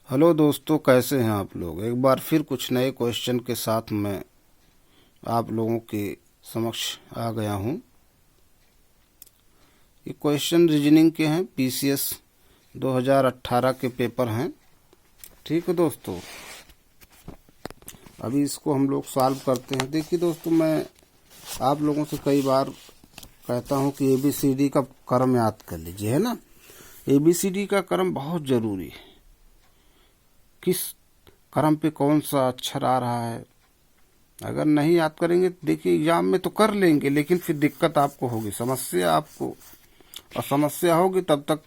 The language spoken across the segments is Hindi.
हेलो दोस्तों, कैसे हैं आप लोग। एक बार फिर कुछ नए क्वेश्चन के साथ मैं आप लोगों के समक्ष आ गया हूं। ये क्वेश्चन रीजनिंग के हैं, पीसीएस 2018 के पेपर हैं। ठीक है दोस्तों, अभी इसको हम लोग सॉल्व करते हैं। देखिए दोस्तों, मैं आप लोगों से कई बार कहता हूं कि एबीसीडी का क्रम याद कर लीजिए, है ना। एबीसीडी का क्रम बहुत ज़रूरी है। किस क्रम पे कौन सा अक्षर आ रहा है, अगर नहीं याद करेंगे, देखिए एग्जाम में तो कर लेंगे लेकिन फिर दिक्कत आपको होगी, समस्या आपको, और समस्या होगी तब तक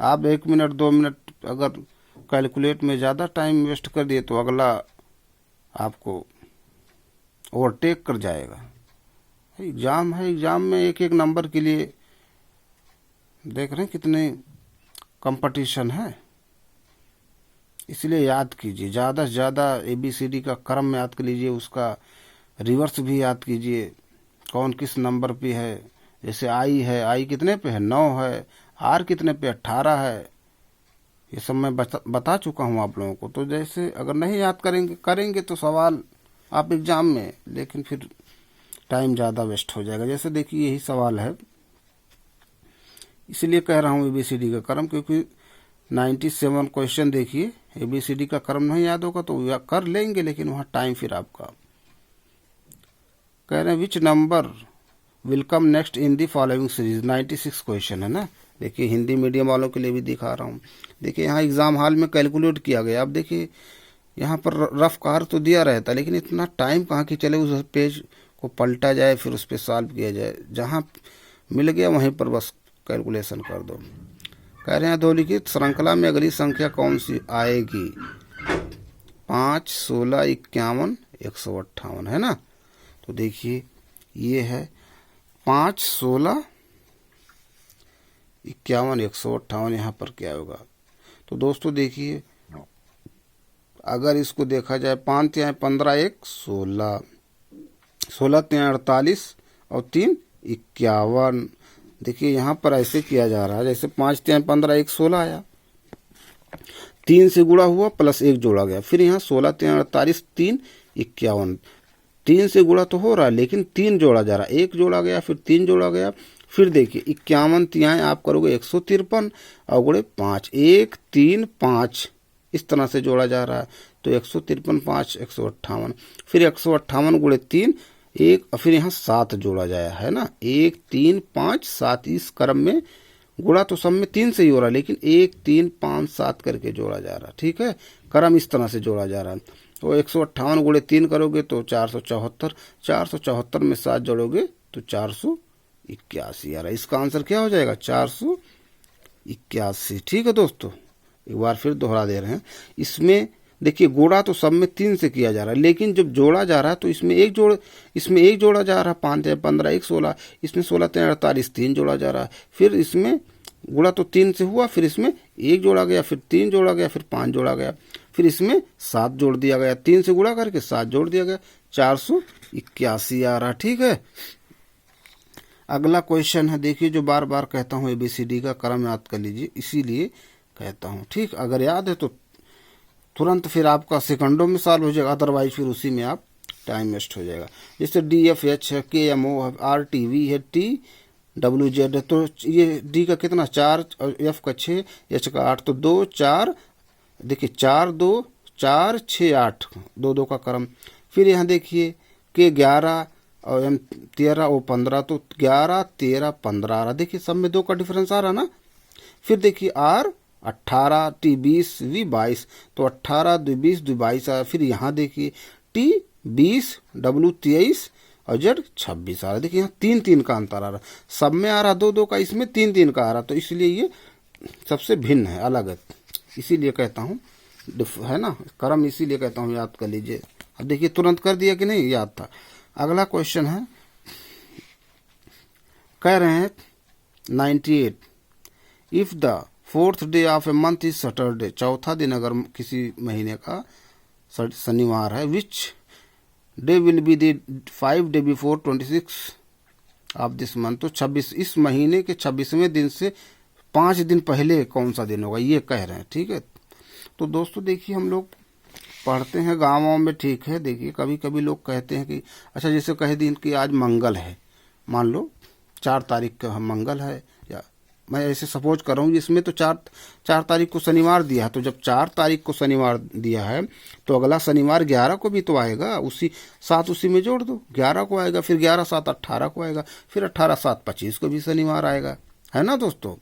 आप 1 मिनट 2 मिनट अगर कैलकुलेट में ज़्यादा टाइम वेस्ट कर दिए तो अगला आपको ओवरटेक कर जाएगा। एग्जाम है, एग्जाम में एक एक नंबर के लिए देख रहे हैं कितने कंपटीशन है, इसलिए याद कीजिए, ज़्यादा से ज़्यादा एबीसीडी का क्रम याद कर लीजिए, उसका रिवर्स भी याद कीजिए, कौन किस नंबर पे है। जैसे आई है, आई कितने पे है, 9 है। आर कितने पे, 18 है। ये सब मैं बता चुका हूँ आप लोगों को। तो जैसे अगर नहीं याद करेंगे तो सवाल आप एग्जाम में, लेकिन फिर टाइम ज़्यादा वेस्ट हो जाएगा। जैसे देखिए यही सवाल है, इसलिए कह रहा हूँ एबीसीडी का क्रम, क्योंकि 97 क्वेश्चन देखिए, एबीसीडी का क्रम नहीं याद होगा तो कर लेंगे लेकिन वहाँ टाइम फिर आपका। कह रहे हैं which number will come next in the following series, 96 question है ना। देखिए हिंदी मीडियम वालों के लिए भी दिखा रहा हूँ। देखिए यहाँ एग्जाम हॉल में कैलकुलेट किया गया। अब देखिए यहाँ पर रफ कार तो दिया रहता, लेकिन इतना टाइम कहाँ की चले उस पेज को पलटा जाए फिर उस पर सॉल्व किया जाए। जहाँ मिल गया वहीं पर बस कैलकुलेशन कर दो। कह रहे हैं दोलिखित श्रृंखला में अगली संख्या कौन सी आएगी, 5, 16, 51, 158, है ना। तो देखिए ये है 5, 16, 51, 158, यहाँ पर क्या होगा। तो दोस्तों देखिए, अगर इसको देखा जाए, 5 तिहाई 15, 1 16, 16 तिहाई 48 और 3 51। देखिए यहाँ पर ऐसे किया जा रहा है जैसे 5 तिहाई 15, 1 16 आया, 3 से गुणा हुआ प्लस 1 जोड़ा गया, फिर यहाँ 16 तिहाई 48, 3 51। 3 से गुणा तो हो रहा है लेकिन 3 जोड़ा जा रहा है, 1 जोड़ा गया फिर 3 जोड़ा गया। फिर देखिए 51 तिहाई आप करोगे 153 और गुणे 5, 1 3 5 इस तरह से जोड़ा जा रहा है। तो 153 5 158, फिर 158 गुणे 3 1, और फिर यहाँ 7 जोड़ा जाया है ना, 1 3 5 7। इस क्रम में गुणा तो सब में 3 से ही हो रहा है लेकिन 1 3 5 7 करके जोड़ा जा रहा है। ठीक है, क्रम इस तरह से जोड़ा जा रहा है। तो 158 गुणे 3 करोगे तो 474, 474 में 7 जोड़ोगे तो 481 आ रहा है। इसका आंसर क्या हो जाएगा, 481। ठीक है दोस्तों, एक बार फिर दोहरा दे रहे हैं। इसमें देखिए गुणा तो सब में 3 से किया जा रहा है, लेकिन जब जोड़ा जा रहा है तो इसमें एक जोड़ा जा रहा है, 5 तिहाई 15, 1 16, इसमें 16 तिहाई 48, 3 जोड़ा जा रहा है। फिर इसमें गुणा तो 3 से हुआ, फिर इसमें 1 जोड़ा गया, फिर 3 जोड़ा गया, फिर 5 जोड़ा गया, फिर इसमें 7 जोड़ दिया गया, 3 से गुणा करके 7 जोड़ दिया गया, 481 आ रहा। ठीक है, अगला क्वेश्चन है, देखिए जो बार बार कहता हूँ एबीसीडी का क्रम याद कर लीजिए, इसीलिए कहता हूँ। ठीक, अगर याद है तो तुरंत फिर आपका सेकंडों में सॉल्व हो जाएगा, अदरवाइज फिर उसी में आप टाइम वेस्ट हो जाएगा। जैसे DFH है, KMO है, RTV है, TWZ है। तो ये D का कितना 4 और F का 6, H का 8, तो 2 4, देखिए 4 2 4 6 8, 2 2 का क्रम। फिर यहाँ देखिए K 11 और M 13 O 15, तो 11 13 15 आ रहा। देखिए सब में 2 का डिफरेंस आ रहा ना। फिर देखिए R 18, T 20, V 22, तो 18 2 20 2 22 आया। फिर यहाँ देखिए T 20, W 23 और Z 26 आ रहा है। देखिए यहाँ 3 3 का अंतर आ रहा, सब में आ रहा 2 2 का, इसमें 3 3 का आ रहा, तो इसलिए ये सबसे भिन्न है, अलग है। इसीलिए कहता हूँ, है ना, क्रम इसीलिए कहता हूँ याद कर लीजिए। अब देखिए तुरंत कर दिया कि नहीं, याद था। अगला क्वेश्चन है, कह रहे हैं 98, if the 4th day of a month is Saturday, चौथा दिन अगर किसी महीने का शनिवार है, which day will be the 5 day before 26 of this month, तो 26 इस महीने के 26वें दिन से 5 दिन पहले कौन सा दिन होगा, ये कह रहे हैं। ठीक है, तो दोस्तों देखिए हम लोग पढ़ते हैं गाँव में, ठीक है। देखिए कभी कभी लोग कहते हैं कि अच्छा जैसे कह दिन कि आज मंगल है, मान लो 4 तारीख का मंगल है, या मैं ऐसे सपोज कर रहा हूँ, इसमें तो 4 तारीख को शनिवार दिया है, तो जब 4 तारीख को शनिवार दिया है तो अगला शनिवार 11 को भी तो आएगा, उसी 7 उसी में जोड़ दो, 11 को आएगा, फिर 11 7 18 को आएगा, फिर 18 7 25 को भी शनिवार आएगा, है ना दोस्तों।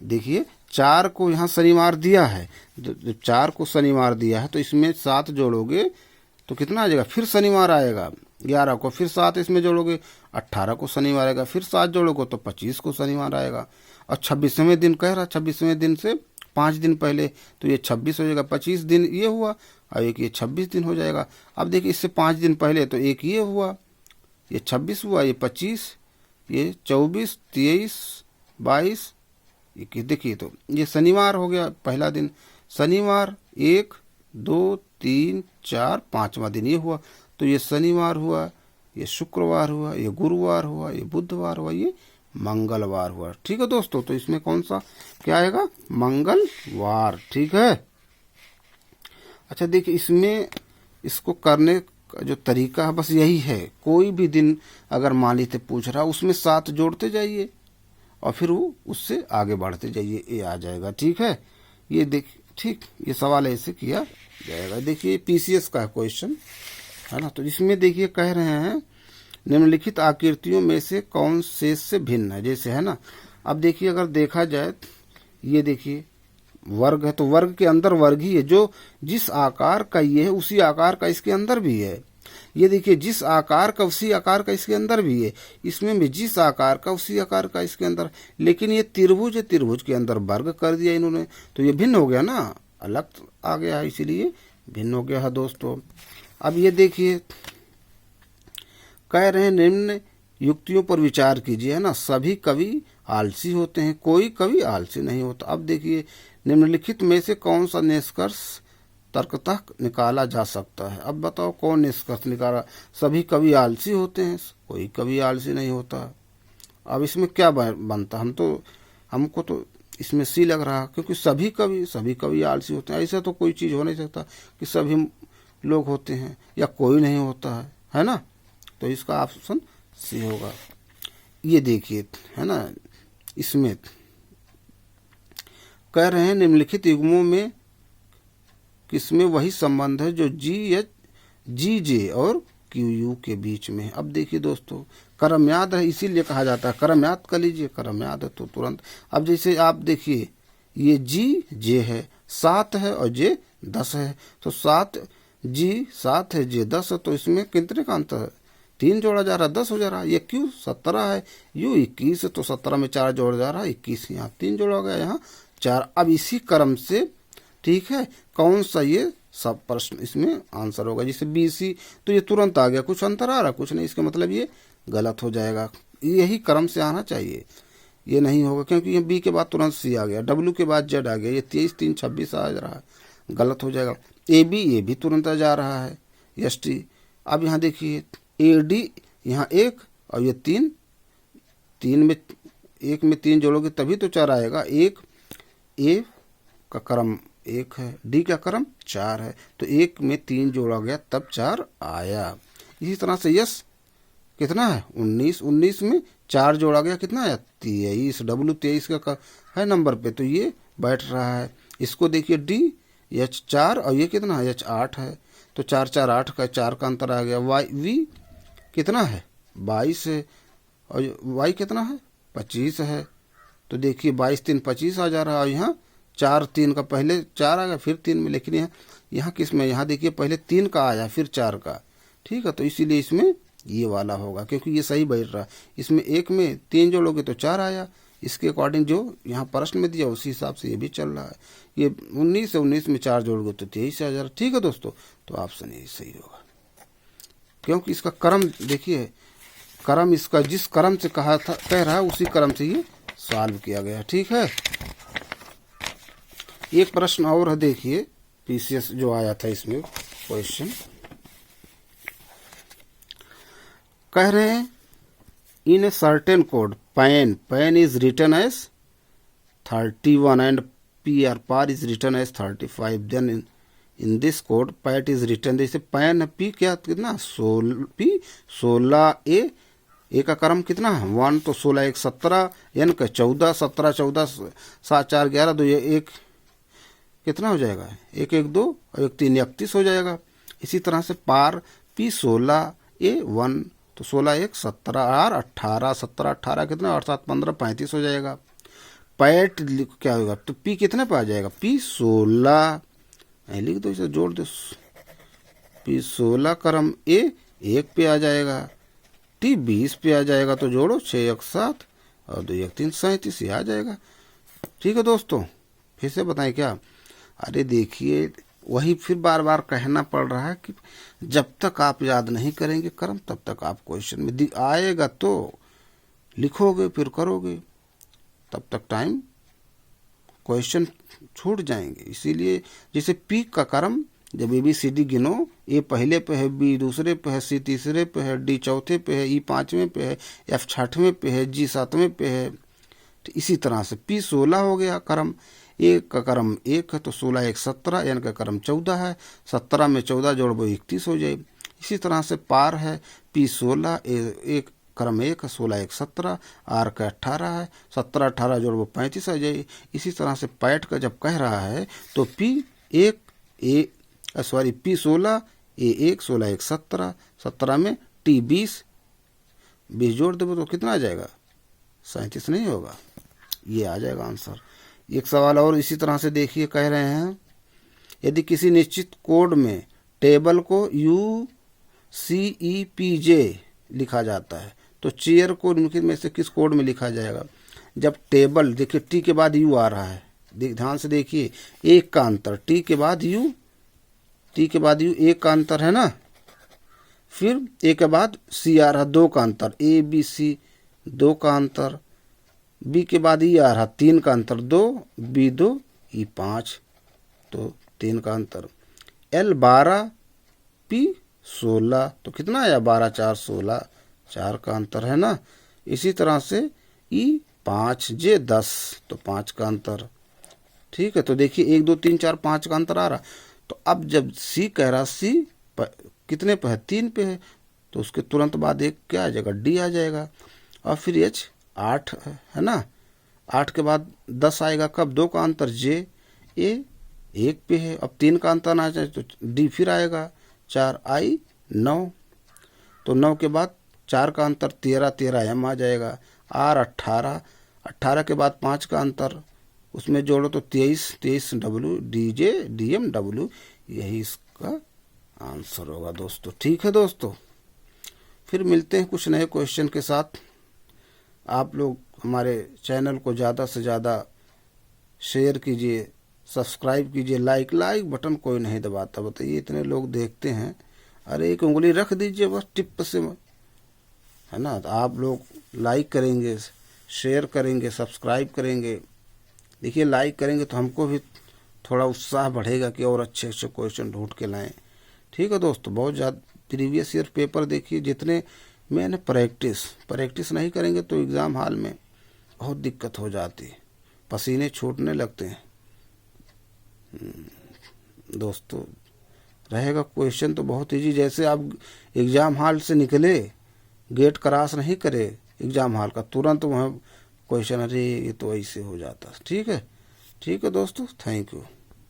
देखिए 4 को यहाँ शनिवार दिया है, जब 4 को शनिवार दिया है तो इसमें 7 जोड़ोगे तो कितना आ जाएगा, फिर शनिवार आएगा 11 को, फिर 7 इसमें जोड़ोगे 18 को शनिवार आएगा, फिर 7 जोड़ोगे तो 25 को शनिवार आएगा। और 26वें दिन कह रहा, 26वें दिन से 5 दिन पहले, तो ये 26 हो जाएगा, 25 दिन ये हुआ और एक ये 26 दिन हो जाएगा। अब देखिए इससे 5 दिन पहले तो एक ये हुआ, ये 26 हुआ, ये 25, ये 24 23 22 21, देखिए तो ये शनिवार हो गया पहला दिन, शनिवार 1 2 3 4 5वां दिन ये हुआ, तो ये शनिवार हुआ, ये शुक्रवार हुआ, ये गुरुवार हुआ, ये बुधवार हुआ, ये मंगलवार हुआ। ठीक है दोस्तों, तो इसमें कौन सा क्या आएगा, मंगलवार। ठीक है। अच्छा देखिए इसमें इसको करने का जो तरीका है बस यही है, कोई भी दिन अगर मान लीजिए पूछ रहा उसमें 7 जोड़ते जाइए और फिर वो उससे आगे बढ़ते जाइए, ये आ जाएगा। ठीक है, ये देखिए, ठीक ये सवाल ऐसे किया जाएगा। देखिए पीसीएस का क्वेश्चन है ना, तो इसमें देखिए कह रहे हैं निम्नलिखित आकृतियों में से कौन शेष से भिन्न है, जैसे है ना। अब देखिए अगर देखा जाए ये देखिए वर्ग है, तो वर्ग के अंदर वर्ग ही है, जो जिस आकार का ये है उसी आकार का इसके अंदर भी है। ये देखिए जिस आकार का उसी आकार का इसके अंदर भी है, इसमें भी जिस आकार का उसी आकार का इसके अंदर, लेकिन ये त्रिभुज है, त्रिभुज के अंदर वर्ग कर दिया इन्होंने, तो ये भिन्न हो गया ना, अलग आ गया है, इसीलिए भिन्न हो गया है दोस्तों। अब ये देखिए कह रहे हैं निम्न युक्तियों पर विचार कीजिए, है ना। सभी कवि आलसी होते हैं, कोई कवि आलसी नहीं होता। अब देखिए निम्नलिखित में से कौन सा निष्कर्ष तर्कतः निकाला जा सकता है। अब बताओ कौन निष्कर्ष निकाला, सभी कवि आलसी होते हैं, कोई कवि आलसी नहीं होता। अब इसमें क्या बनता, हमको तो इसमें सी लग रहा, क्योंकि सभी कवि आलसी होते हैं, ऐसा तो कोई चीज हो नहीं सकता कि सभी लोग होते हैं या कोई नहीं होता है ना। तो इसका ऑप्शन सी होगा। ये देखिए है ना, इसमें कह रहे हैं निम्नलिखित युग्मों में किसमें वही संबंध है जो जी जे और क्यू यू के बीच में है। अब देखिए दोस्तों क्रम याद है, इसीलिए कहा जाता है क्रम याद कर लीजिए, क्रम याद है तो तुरंत। अब जैसे आप देखिए ये जी जे है 7 है और जे 10 है, तो 7 जी 7 है, जे 10 है, तो इसमें कितने का अंतर है, 3 जोड़ा जा रहा है 10 हो जा रहा है। ये क्यू 17 है, यू 21 है, तो 17 में 4 जोड़ा जा रहा है 21, यहाँ 3 जोड़ा गया, यहाँ 4। अब इसी क्रम से ठीक है कौन सा ये सब प्रश्न इसमें आंसर होगा, जैसे बी सी, तो ये तुरंत आ गया, कुछ अंतर आ रहा कुछ नहीं, इसका मतलब ये गलत हो जाएगा। यही क्रम से आना चाहिए, ये नहीं होगा, क्योंकि ये बी के बाद तुरंत सी आ गया, डब्ल्यू के बाद जेड आ गया, ये 23 3 26 आ रहा है, गलत हो जाएगा। ए भी तुरंत जा रहा है, एस टी। अब यहाँ देखिए ए डी, यहाँ 1 और ये 3 में 1 में 3 जोड़ोगे तभी तो 4 आएगा। एक ए का क्रम 1 है, डी का क्रम 4 है, तो 1 में 3 जोड़ा गया तब 4 आया। इसी तरह से यस कितना है 19 में 4 जोड़ा गया कितना आया 23, डब्ल्यू 23 का है नंबर पे, तो ये बैठ रहा है। इसको देखिए डी एच 4 और ये कितना है एच 8 है, तो 4 4 8 का 4 का अंतर आ गया। वाई वी कितना है 22 है और वाई कितना है 25 है, तो देखिए 22 3 25 आ जा रहा है, और यहाँ 4 3 का पहले 4 आ गया फिर 3 में, लेकिन यहाँ किस में, यहाँ देखिए पहले 3 का आया फिर 4 का, ठीक है, तो इसीलिए इसमें ये वाला होगा, क्योंकि ये सही बैठ रहा है। इसमें 1 में 3 जोड़ोगे तो 4 आया, इसके अकॉर्डिंग जो यहाँ प्रश्न में दिया उसी हिसाब से ये भी चल रहा है। ये 19 से 19 में 4 जोड़ोगे तो 23 आ जा रहा, ठीक है दोस्तों, तो ऑप्शन यही सही होगा, क्योंकि इसका क्रम देखिए, क्रम इसका जिस क्रम से कहा था कह रहा है उसी क्रम से ये सॉल्व किया गया, ठीक है। एक प्रश्न और है, देखिए पीसीएस जो आया था इसमें क्वेश्चन कह रहे हैं in a certain code pan is written as 31 and PR, par is written as 35. Then in this code PAT is written, जैसे पैन P क्या कितना P 16A, ए का क्रम कितना है 1, तो 16 1 17, N का 14, 17 14 7 4 11 2 1 कितना हो जाएगा 1 1 2 और 1 3 31 हो जाएगा। इसी तरह से पार P 16A1, तो 16 1 17 और 18 17 18 कितना 8 7 15 35 हो जाएगा। पैट क्या होगा, तो P कितने पे आ जाएगा P 16, लिख दो इसे जोड़ दो, P 16 क्रम A 1 पे आ जाएगा, T 20 पे आ जाएगा, तो जोड़ो 6 1 7 और 2 1 3 37 ये आ जाएगा। ठीक है दोस्तों, फिर से बताएं क्या, अरे देखिए वही फिर बार बार कहना पड़ रहा है कि जब तक आप याद नहीं करेंगे क्रम तब तक आप क्वेश्चन में आएगा तो लिखोगे फिर करोगे, तब तक टाइम क्वेश्चन छूट जाएंगे। इसीलिए जैसे पी का क्रम जब ABCD गिनो, ए पहले पे है, बी दूसरे पे है, सी तीसरे पे है, डी चौथे पे है, ई पांचवें पे है, एफ छठवें पे है, जी सातवें पे है। तो इसी तरह से P 16 हो गया क्रम, ए का क्रम 1 है तो 16 1 17, एन का क्रम 14 है, 17 में 14 जोड़ो 31 हो जाए। इसी तरह से पार है P 16 एक क्रम 1 है 16 1 17, आर का 18 है 17 18 जोड़ो 35 आ जाए। इसी तरह से पैट का जब कह रहा है तो P 16 A1 16 1 17, 17 में T 20 जोड़ देंगे तो कितना आ जाएगा 37 नहीं होगा, ये आ जाएगा आंसर। एक सवाल और इसी तरह से देखिए, कह रहे हैं यदि किसी निश्चित कोड में टेबल को UCEPJ लिखा जाता है तो चेयर को निम्नलिखित में से किस कोड में लिखा जाएगा। जब टेबल देखिए T के बाद U आ रहा है, ध्यान से देखिए, एक का अंतर T के बाद U, T के बाद U एक का अंतर है ना, फिर ए के बाद C आ रहा 2 का अंतर, ABC 2 का अंतर, बी के बाद ई आ रहा 3 का अंतर 2, B2 ई 5, तो 3 का अंतर, L 12 P 16, तो कितना आया 12 4 16, 4 का अंतर है ना। इसी तरह से E 5 J 10, तो 5 का अंतर। ठीक है, तो देखिए 1 2 3 4 5 का अंतर आ रहा। तो अब जब C कह रहा, C कितने पे है 3 पे है, तो उसके तुरंत बाद एक क्या आ जाएगा D आ जाएगा, और फिर H 8 है ना, 8 के बाद 10 आएगा, कब 2 का अंतर J A 1 पे है, अब 3 का अंतर ना जाए तो D फिर आएगा 4 I 9, तो 9 के बाद 4 का अंतर 13 13 M आ जाएगा, R 18, 18 के बाद 5 का अंतर उसमें जोड़ो तो 23 23 W DJ DM W, यही इसका आंसर होगा दोस्तों। ठीक है दोस्तों, फिर मिलते हैं कुछ नए क्वेश्चन के साथ। आप लोग हमारे चैनल को ज़्यादा से ज़्यादा शेयर कीजिए, सब्सक्राइब कीजिए, लाइक बटन कोई नहीं दबाता, बताइए इतने लोग देखते हैं, अरे एक उंगली रख दीजिए बस टिप से, है ना। तो आप लोग लाइक करेंगे, शेयर करेंगे, सब्सक्राइब करेंगे, देखिए लाइक करेंगे तो हमको भी थोड़ा उत्साह बढ़ेगा कि और अच्छे अच्छे क्वेश्चन ढूंढ के लाएं। ठीक है दोस्तों, बहुत ज़्यादा प्रीवियस ईयर पेपर देखिए, जितने मैंने प्रैक्टिस नहीं करेंगे तो एग्ज़ाम हॉल में बहुत दिक्कत हो जाती है, पसीने छूटने लगते हैं। दोस्तों रहेगा क्वेश्चन तो बहुत ईजी, जैसे आप एग्ज़ाम हॉल से निकले, गेट क्रॉस नहीं करे एग्ज़ाम हॉल का, तुरंत वहाँ क्वेश्चन, अरे ये तो ऐसे हो जाता है। ठीक है दोस्तों, थैंक यू।